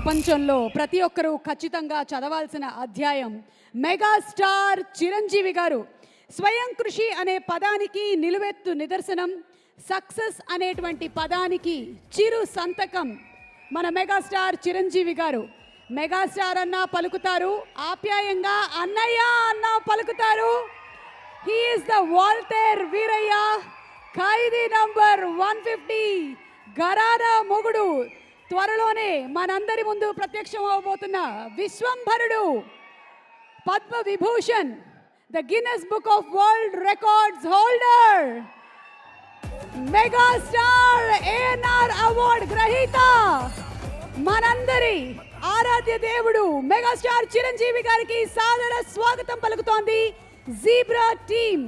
ప్రపంచంలో ప్రతి ఒక్కరూ ఖచ్చితంగా చదవాల్సిన అధ్యాయం మెగాస్టార్ చిరంజీవి గారు. స్వయం కృషి అనే పదానికి నిలువెత్తు నిదర్శనం, సక్సెస్ అనేటువంటి పదానికి చిరు సంతకం మన మెగాస్టార్ చిరంజీవి గారు. మెగాస్టార్ అన్న పలుకుతారు, ఆప్యాయంగా అన్నయ్య అన్న పలుకుతారు. He is the Waltair Veerayya, Khaidi number 150, Gharana Mogudu, త్వరలోనే మనందరి ముందు ప్రత్యక్షం అవబోతున్న విశ్వంభరుడు, Padma Vibhushan, the Guinness book of world records holder, megastar ANR award గ్రహీత, మనందరి ఆరాధ్య దేవుడు మెగాస్టార్ చిరంజీవి గారికి సాదర స్వాగతం పలుకుతోంది జీబ్రా టీమ్.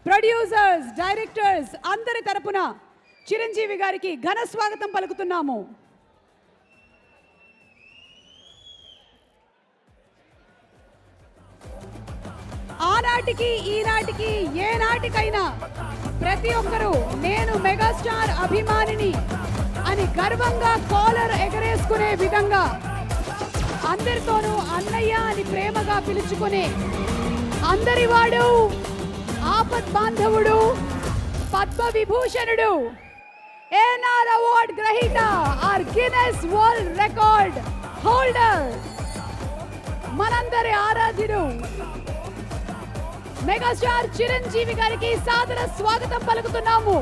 ప్రొడ్యూసర్స్, డైరెక్టర్స్ అందరి తరపున చిరంజీవి గారికి ఘన స్వాగతం పలుకుతున్నాము. ఆనాటికి ఈనాటికి ఏ నాటికైనా ప్రతి ఒక్కరూ నేను మెగాస్టార్ అభిమానిని అని గర్వంగా కాలర్ ఎగరేసుకునే విధంగా అందరితోనూ అన్నయ్య అని ప్రేమగా పిలుచుకునే అందరివాడు, ఆపద్ బాంధవుడు, పద్మ విభూషణుడు, ఏఎన్ఆర్ అవార్డ్ గ్రహీత, ఆర్ గిన్నెస్ వరల్డ్ రికార్డ్ హోల్డర్, మనందరి ఆరాధ్యుడు మెగాస్టార్ చిరంజీవి గారికి సాదర స్వాగతం పలుకుతున్నాము.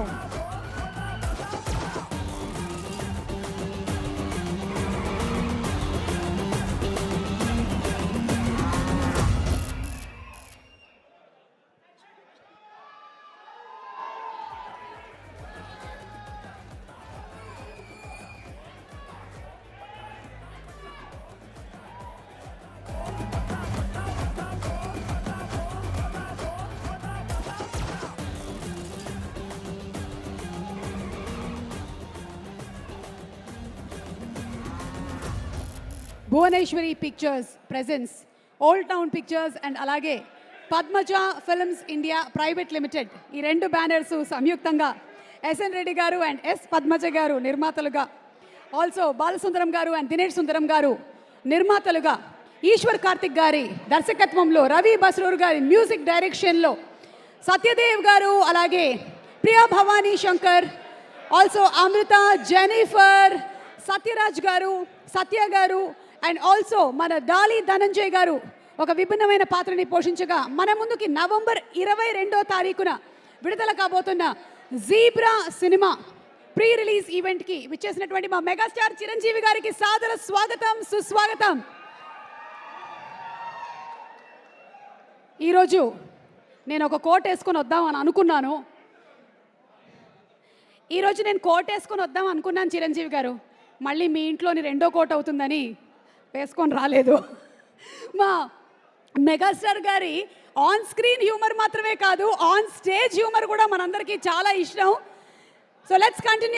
Bhuvaneswari pictures presents, old town pictures and అలాగే Padmaja films India private limited, ఈ రెండు బ్యానర్స్ సంయుక్తంగా ఎస్ఎన్ రెడ్డి గారు అండ్ ఎస్ పద్మజ గారు నిర్మాతలుగా, ఆల్సో బాలసుందరం గారు అండ్ దినేష్ సుందరం గారు నిర్మాతలుగా, ఈశ్వర్ కార్తిక్ గారి దర్శకత్వంలో, రవి బస్రూర్ గారి మ్యూజిక్ డైరెక్షన్లో, సత్యదేవ్ గారు, అలాగే ప్రియా భవానీ శంకర్, ఆల్సో అమృత, జెనిఫర్, సత్యరాజ్ గారు, సత్య గారు అండ్ ఆల్సో మన డాలి ధనంజయ్ గారు ఒక విభిన్నమైన పాత్రని పోషించగా, మన ముందుకి నవంబర్ 22వ తారీఖున విడుదల కాబోతున్న జీబ్రా సినిమా ప్రీ రిలీజ్ ఈవెంట్కి విచ్చేసినటువంటి మా మెగాస్టార్ చిరంజీవి గారికి సాదర స్వాగతం, సుస్వాగతం. ఈరోజు నేను ఒక కోట్ వేసుకొని వద్దామని అనుకున్నాను. ఈరోజు నేను కోట్ వేసుకొని వద్దాం అనుకున్నాను చిరంజీవి గారు, మళ్ళీ మీ ఇంట్లోని రెండో కోట్ అవుతుందని వేసుకొని రాలేదు. మా మెగాస్టార్ గారి ఆన్ స్క్రీన్ హ్యూమర్ మాత్రమే కాదు, ఆన్ స్టేజ్ హ్యూమర్ కూడా మనందరికీ చాలా ఇష్టం. So let's continue.